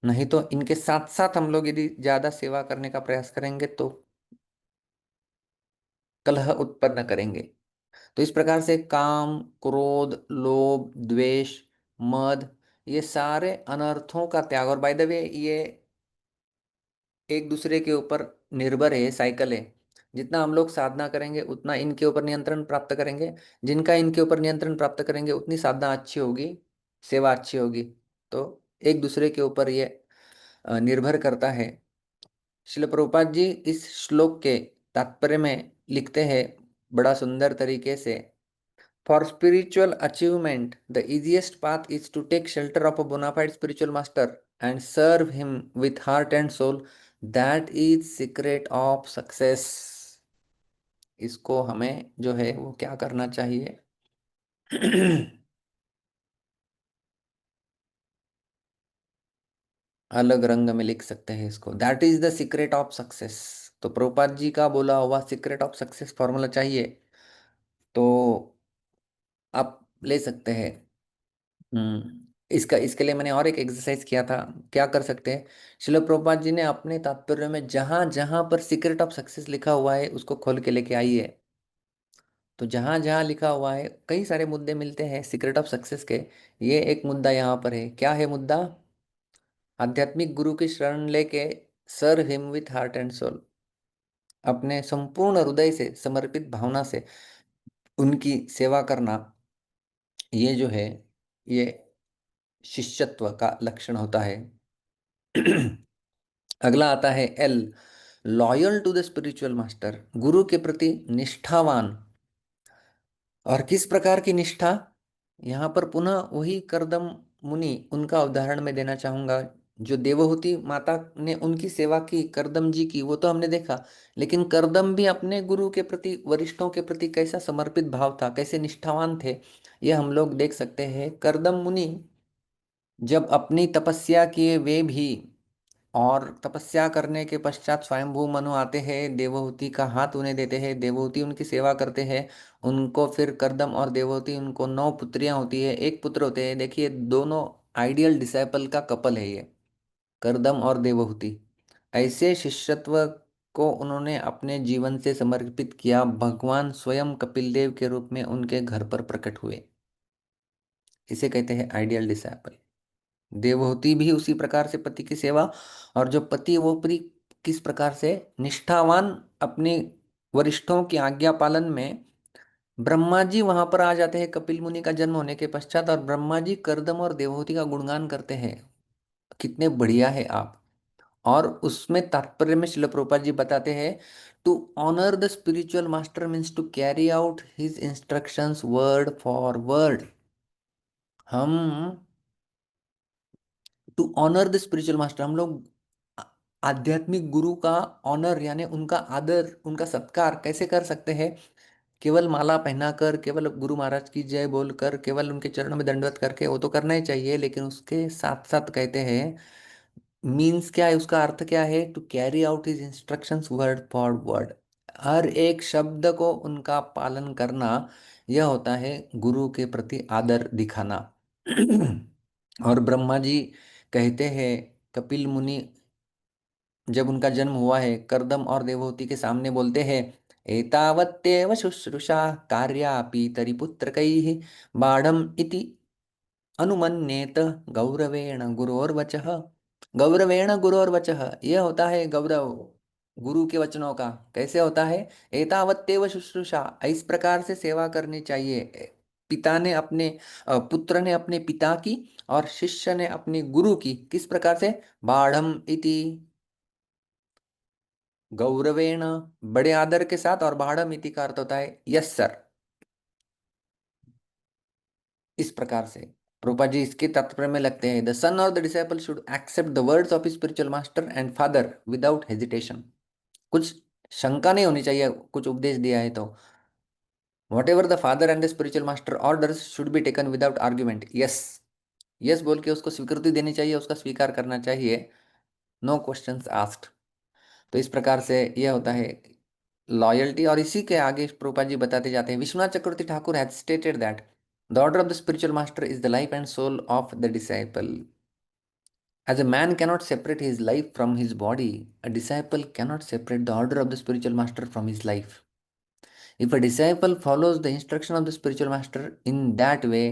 नहीं तो इनके साथ साथ हम लोग यदि ज्यादा सेवा करने का प्रयास करेंगे तो कलह उत्पन्न करेंगे। तो इस प्रकार से काम, क्रोध, लोभ, द्वेष, मद, ये सारे अनर्थों का त्याग, और बाय द वे ये एक दूसरे के ऊपर निर्भर है, साइकिल है। जितना हम लोग साधना करेंगे उतना इनके ऊपर नियंत्रण प्राप्त करेंगे, जिनका इनके ऊपर नियंत्रण प्राप्त करेंगे उतनी साधना अच्छी होगी, सेवा अच्छी होगी। तो एक दूसरे के ऊपर ये निर्भर करता है। शिल प्रभुपाद जी इस श्लोक के तात्पर्य में लिखते हैं बड़ा सुंदर तरीके से, For spiritual achievement, the easiest path is to take shelter of a bona fide spiritual master and serve him with heart and soul. That is secret of success। इसको हमें जो है वो क्या करना चाहिए? अलग रंग में लिख सकते हैं इसको, that is the secret of success. तो प्रभुपाद जी का बोला हुआ सीक्रेट ऑफ सक्सेस फॉर्मूला चाहिए तो आप ले सकते हैं। इसका इसके लिए मैंने और एक एक्सरसाइज किया था। क्या कर सकते हैं, शिल प्रभुपाद जी ने अपने तात्पर्य में जहां जहां पर सीक्रेट ऑफ सक्सेस लिखा हुआ है उसको खोल के लेके आइए। तो जहां जहां लिखा हुआ है कई सारे मुद्दे मिलते हैं सीक्रेट ऑफ सक्सेस के। ये एक मुद्दा यहाँ पर है। क्या है मुद्दा? आध्यात्मिक गुरु की शरण लेके serve him with heart and soul, अपने संपूर्ण हृदय से समर्पित भावना से उनकी सेवा करना, ये जो है ये शिष्यत्व का लक्षण होता है। अगला आता है L, loyal to the spiritual master, गुरु के प्रति निष्ठावान। और किस प्रकार की निष्ठा? यहाँ पर पुनः वही कर्दम मुनि, उनका उदाहरण मैं देना चाहूंगा। जो देवहूति माता ने उनकी सेवा की, करदम जी की, वो तो हमने देखा। लेकिन करदम भी अपने गुरु के प्रति, वरिष्ठों के प्रति कैसा समर्पित भाव था, कैसे निष्ठावान थे, ये हम लोग देख सकते हैं। करदम मुनि जब अपनी तपस्या किए वे भी, और तपस्या करने के पश्चात स्वयंभू मनु आते हैं, देवहूति का हाथ उन्हें देते हैं, देवहूति उनकी सेवा करते हैं। उनको फिर करदम और देवहूति, उनको 9 पुत्रियां होती है, एक पुत्र होते हैं। देखिए, दोनों आइडियल डिसाइपल का कपल है ये, करदम और देवहूति। ऐसे शिष्यत्व को उन्होंने अपने जीवन से समर्पित किया। भगवान स्वयं कपिल देव के रूप में उनके घर पर प्रकट हुए। इसे कहते हैं आइडियल डिसाइपल। देवहूति भी उसी प्रकार से पति की सेवा, और जो पति वो पति किस प्रकार से निष्ठावान, अपने वरिष्ठों की आज्ञा पालन में। ब्रह्मा जी वहां पर आ जाते हैं कपिल मुनि का जन्म होने के पश्चात, और ब्रह्मा जी करदम और देवहूति का गुणगान करते हैं, कितने बढ़िया है आप। और उसमें तात्पर्य में शिल प्रभुपाद जी बताते हैं, to honour the spiritual master means to carry out his instructions word for word. हम to honour the spiritual master, हम लोग आ- आध्यात्मिक गुरु का ऑनर, यानी उनका आदर, उनका सत्कार कैसे कर सकते हैं? केवल माला पहनाकर, केवल गुरु महाराज की जय बोलकर, केवल उनके चरणों में दंडवत करके, वो तो करना ही चाहिए, लेकिन उसके साथ साथ कहते हैं, मीन्स क्या है, उसका अर्थ क्या है? To carry out his instructions word for word, हर एक शब्द को उनका पालन करना, यह होता है गुरु के प्रति आदर दिखाना। और ब्रह्मा जी कहते हैं, कपिल मुनि जब उनका जन्म हुआ है, करदम और देवहूति के सामने बोलते हैं, एतावत्येव शुश्रूषा कार्यापि तरिपुत्रकैः बाढ़म इति अनुमन्येत गौरवेण गुरोर्वचः। गौरवेण गुरोर्वचः, यह होता है गौरव गुरु के वचनों का। कैसे होता है? एतावत्येव शुश्रूषा, इस प्रकार से सेवा करनी चाहिए। पिता ने अपने पुत्र ने अपने पिता की, और शिष्य ने अपने गुरु की, किस प्रकार से? बाढ़म इति, गौरवेण, बड़े आदर के साथ, और बाढ़म इति का अर्थ होता है यस सर। इस प्रकार से प्रभुपाद जी इसके तात्पर्य में लगते हैं, द सन और the disciple should accept the words of spiritual master and father without hesitation. कुछ शंका नहीं होनी चाहिए, कुछ उपदेश दिया है तो। What ever the father and the spiritual master orders should be taken without argument. Yes, yes बोल के उसको स्वीकृति देनी चाहिए, उसका स्वीकार करना चाहिए, नो क्वेश्चंस आस्क्ड। तो इस प्रकार से यह होता है लॉयल्टी। और इसी के आगे प्रभुपाद जी बताते जाते हैं, Vishwanath Chakravarti Thakur has stated that the order of the spiritual master is the life and soul of the disciple. As a man cannot separate his life from his body, a disciple cannot separate the order of the spiritual master from his life. If a disciple follows the instruction of the spiritual master in that way,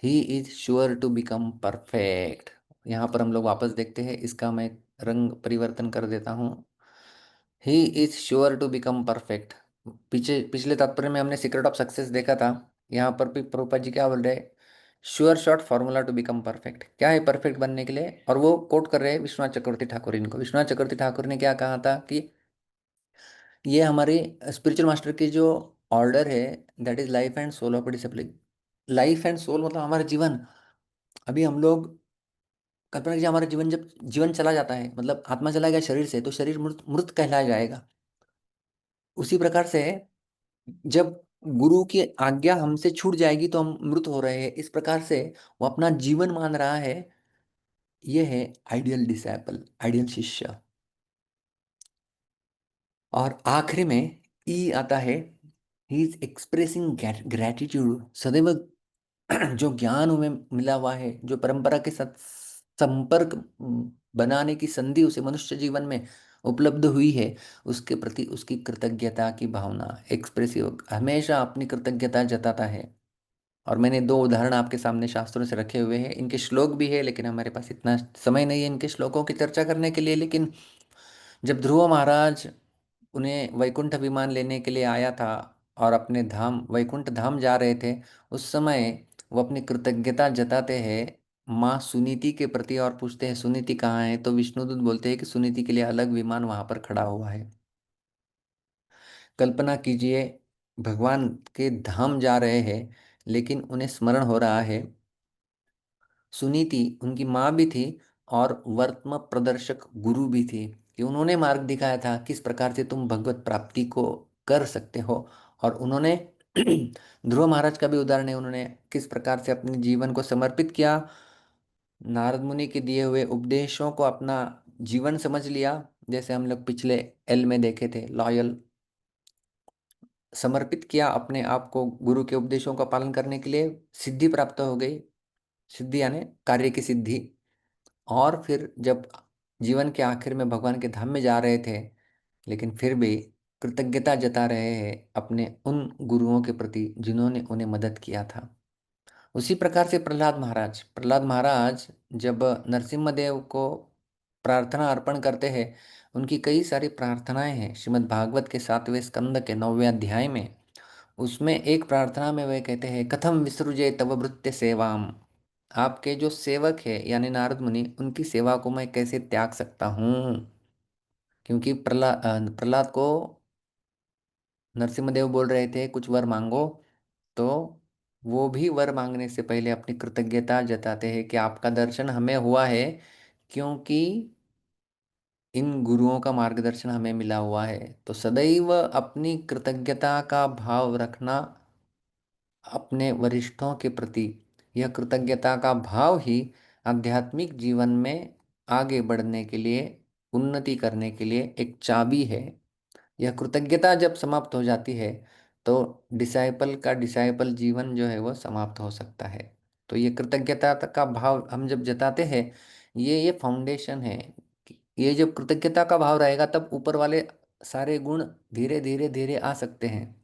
he is sure to become perfect. यहाँ पर हम लोग वापस देखते हैं, इसका मैं रंग परिवर्तन कर देता हूँ। He is sure to become perfect. पीछे पिछले तात्पर्य में हमने सीक्रेट ऑफ सक्सेस देखा था, यहाँ पर भी प्रभुपाद जी क्या बोल रहे हैं? Sure short formula to become perfect. क्या है परफेक्ट बनने के लिए? और वो कोट कर रहे हैं विश्वनाथ चक्रवर्ती ठाकुर। इनको विश्वनाथ चक्रवर्ती ठाकुर ने क्या कहा था कि ये हमारे स्पिरिचुअल मास्टर की जो ऑर्डर है, that is life and soul of discipline. Life and soul मतलब हमारा जीवन। अभी हम लोग कल्पना कीजिए, हमारा जीवन जब जीवन चला जाता है, मतलब आत्मा चला गया शरीर से, तो शरीर मृत मृत कहलाया जाएगा। उसी प्रकार से जब गुरु की आज्ञा हमसे छूट जाएगी तो हम मृत हो रहे हैं, इस प्रकार से वो अपना जीवन मान रहा है। ये है आइडियल डिसाइपल, आइडियल शिष्य। और आखिरी में ई आता है, ही इज एक्सप्रेसिंग ग्रेटिट्यूड। सदैव जो ज्ञान हमें मिला हुआ है, जो परंपरा के साथ संपर्क बनाने की संधि उसे मनुष्य जीवन में उपलब्ध हुई है, उसके प्रति उसकी कृतज्ञता की भावना, एक्सप्रेसिव, हमेशा अपनी कृतज्ञता जताता है। और मैंने 2 उदाहरण आपके सामने शास्त्रों से रखे हुए हैं, इनके श्लोक भी है, लेकिन हमारे पास इतना समय नहीं है इनके श्लोकों की चर्चा करने के लिए। लेकिन जब ध्रुव महाराज उन्हें वैकुंठ विमान लेने के लिए आया था, और अपने धाम वैकुंठ धाम जा रहे थे, उस समय वो अपनी कृतज्ञता जताते हैं माँ सुनीति के प्रति, और पूछते हैं सुनीति कहाँ है? तो विष्णुदूत बोलते हैं कि सुनीति के लिए अलग विमान वहां पर खड़ा हुआ है। कल्पना कीजिए, भगवान के धाम जा रहे हैं, लेकिन उन्हें स्मरण हो रहा है सुनी थी, उनकी माँ भी थी और वर्त्म प्रदर्शक गुरु भी थी, कि उन्होंने मार्ग दिखाया था किस प्रकार से तुम भगवत प्राप्ति को कर सकते हो। और उन्होंने ध्रुव महाराज का भी उदाहरण है, उन्होंने किस प्रकार से अपने जीवन को समर्पित किया, नारद मुनि के दिए हुए उपदेशों को अपना जीवन समझ लिया। जैसे हम लोग पिछले एल में देखे थे, लॉयल, समर्पित किया अपने आप को गुरु के उपदेशों का पालन करने के लिए, सिद्धि प्राप्त हो गई। सिद्धि यानी कार्य की सिद्धि। और फिर जब जीवन के आखिर में भगवान के धाम में जा रहे थे, लेकिन फिर भी कृतज्ञता जता रहे हैं अपने उन गुरुओं के प्रति जिन्होंने उन्हें मदद किया था। उसी प्रकार से प्रहलाद महाराज जब नरसिम्हा देव को प्रार्थना अर्पण करते हैं, उनकी कई सारी प्रार्थनाएं हैं श्रीमद् भागवत के 7वें स्कंद के 9वें अध्याय में। उसमें एक प्रार्थना में वे कहते हैं, कथम विसृजे तव भृत्य सेवाम। आपके जो सेवक है यानी नारद मुनि, उनकी सेवा को मैं कैसे त्याग सकता हूँ। क्योंकि प्रहलाद को नरसिम्हदेव बोल रहे थे कुछ वर मांगो, तो वो भी वर मांगने से पहले अपनी कृतज्ञता जताते हैं कि आपका दर्शन हमें हुआ है, क्योंकि इन गुरुओं का मार्गदर्शन हमें मिला हुआ है। तो सदैव अपनी कृतज्ञता का भाव रखना अपने वरिष्ठों के प्रति। यह कृतज्ञता का भाव ही आध्यात्मिक जीवन में आगे बढ़ने के लिए, उन्नति करने के लिए एक चाबी है। यह कृतज्ञता जब समाप्त हो जाती है, तो डिसाइपल जीवन जो है वो समाप्त हो सकता है। तो ये कृतज्ञता का भाव हम जब जताते हैं, ये फाउंडेशन है। ये जब कृतज्ञता का भाव रहेगा, तब ऊपर वाले सारे गुण धीरे धीरे धीरे आ सकते हैं।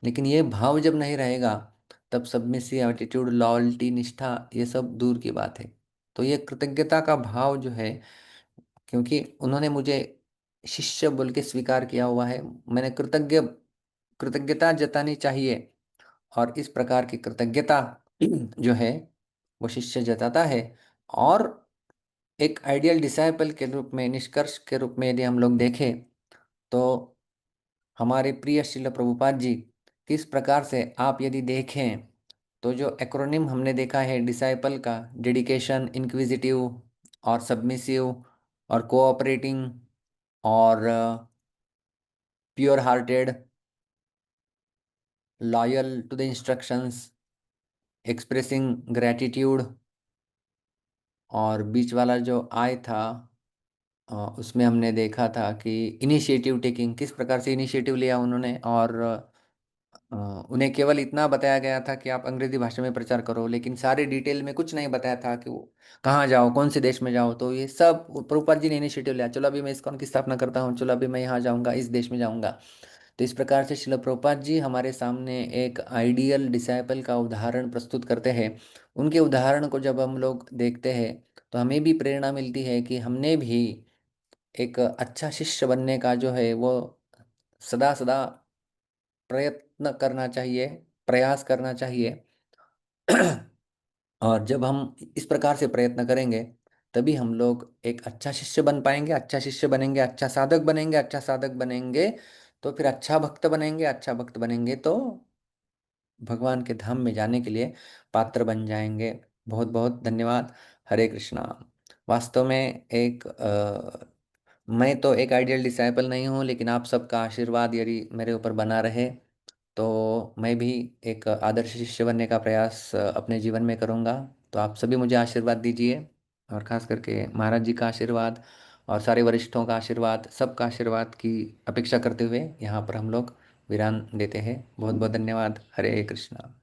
लेकिन ये भाव जब नहीं रहेगा, तब सबमिसिव एटीट्यूड, लॉयल्टी, निष्ठा, ये सब दूर की बात है। तो ये कृतज्ञता का भाव जो है, क्योंकि उन्होंने मुझे शिष्य बोल के स्वीकार किया हुआ है, मैंने कृतज्ञता जतानी चाहिए। और इस प्रकार की कृतज्ञता जो है वो शिष्य जताता है। और एक आइडियल डिसाइपल के रूप में, निष्कर्ष के रूप में यदि हम लोग देखें, तो हमारे प्रिय श्रील प्रभुपाद जी, किस प्रकार से आप यदि देखें, तो जो एक्रोनिम हमने देखा है डिसाइपल का, डेडिकेशन, इंक्विजिटिव और सबमिसिव और कोऑपरेटिंग और pure hearted, loyal to the instructions, expressing gratitude, और बीच वाला जो आय था, उसमें हमने देखा था कि इनिशिएटिव टेकिंग, किस प्रकार से इनिशिएटिव लिया उन्होंने। और उन्हें केवल इतना बताया गया था कि आप अंग्रेजी भाषा में प्रचार करो, लेकिन सारे डिटेल में कुछ नहीं बताया था कि वो कहाँ जाओ, कौन से देश में जाओ। तो ये सब प्रभुपाद जी ने इनिशिएटिव लिया, चलो अभी मैं इस्कॉन की स्थापना करता हूँ, चलो अभी मैं यहाँ जाऊँगा, इस देश में जाऊँगा। तो इस प्रकार से शिल प्रभुपाद जी हमारे सामने एक आइडियल डिसाइपल का उदाहरण प्रस्तुत करते हैं। उनके उदाहरण को जब हम लोग देखते हैं, तो हमें भी प्रेरणा मिलती है कि हमने भी एक अच्छा शिष्य बनने का जो है वो सदा सदा प्रयत्न करना चाहिए, प्रयास करना चाहिए। और जब हम इस प्रकार से प्रयत्न करेंगे, तभी हम लोग एक अच्छा शिष्य बन पाएंगे, अच्छा शिष्य बनेंगे, अच्छा साधक बनेंगे, अच्छा साधक बनेंगे तो फिर अच्छा भक्त बनेंगे, अच्छा भक्त बनेंगे तो भगवान के धाम में जाने के लिए पात्र बन जाएंगे। बहुत बहुत धन्यवाद। हरे कृष्णा। वास्तव में मैं तो एक आइडियल डिसाइपल नहीं हूँ, लेकिन आप सबका आशीर्वाद यदि मेरे ऊपर बना रहे, तो मैं भी एक आदर्श शिष्य बनने का प्रयास अपने जीवन में करूँगा। तो आप सभी मुझे आशीर्वाद दीजिए, और खास करके महाराज जी का आशीर्वाद और सारे वरिष्ठों का आशीर्वाद, सबका आशीर्वाद की अपेक्षा करते हुए यहाँ पर हम लोग विराम देते हैं। बहुत बहुत धन्यवाद। हरे कृष्णा।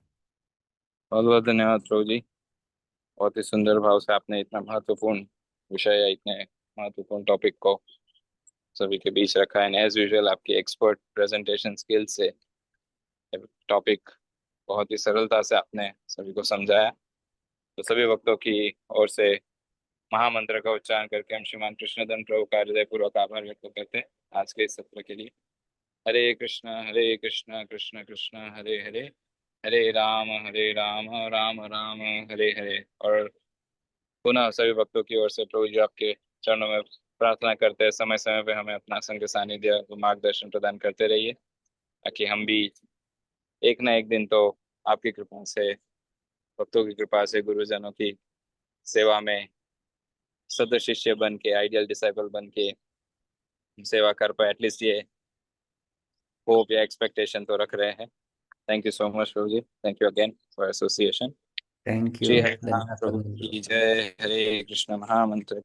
बहुत बहुत धन्यवाद प्रभु जी। बहुत ही सुंदर भाव से आपने इतना महत्वपूर्ण विषय या इतने महत्वपूर्ण टॉपिक को सभी के बीच रखा है। एज यूजुअल आपकी एक्सपर्ट प्रेजेंटेशन स्किल से टॉपिक बहुत ही सरलता से आपने सभी को समझाया। तो सभी भक्तों की ओर से महामंत्र का उच्चारण करके हम श्रीमान कृष्णधन प्रभु का हृदयपूर्वक आभार व्यक्त करते हैं आज के इस सत्र के लिए। हरे कृष्ण कृष्ण कृष्ण हरे हरे, हरे राम राम राम हरे हरे। और पुनः सभी भक्तों की ओर से प्रभु जी आपके चरणों में प्रार्थना करते हैं, समय समय पे हमें अपना संग सानिध्य और मार्गदर्शन प्रदान करते रहिए, ताकि हम भी एक ना एक दिन तो आपकी कृपा से भक्तों की कृपा से गुरुजनों की सेवा में सद शिष्य बन के, आइडियल डिसाइपल बन के सेवा कर पाए, एटलीस्ट ये होप या एक्सपेक्टेशन तो रख रहे हैं। थैंक यू सो मच प्रभु जी, thank you again for association. Thank you. Shri हरिनाम धन्यवाद प्रभु प्रभु जी। की जय। हरे कृष्ण महामंत्र।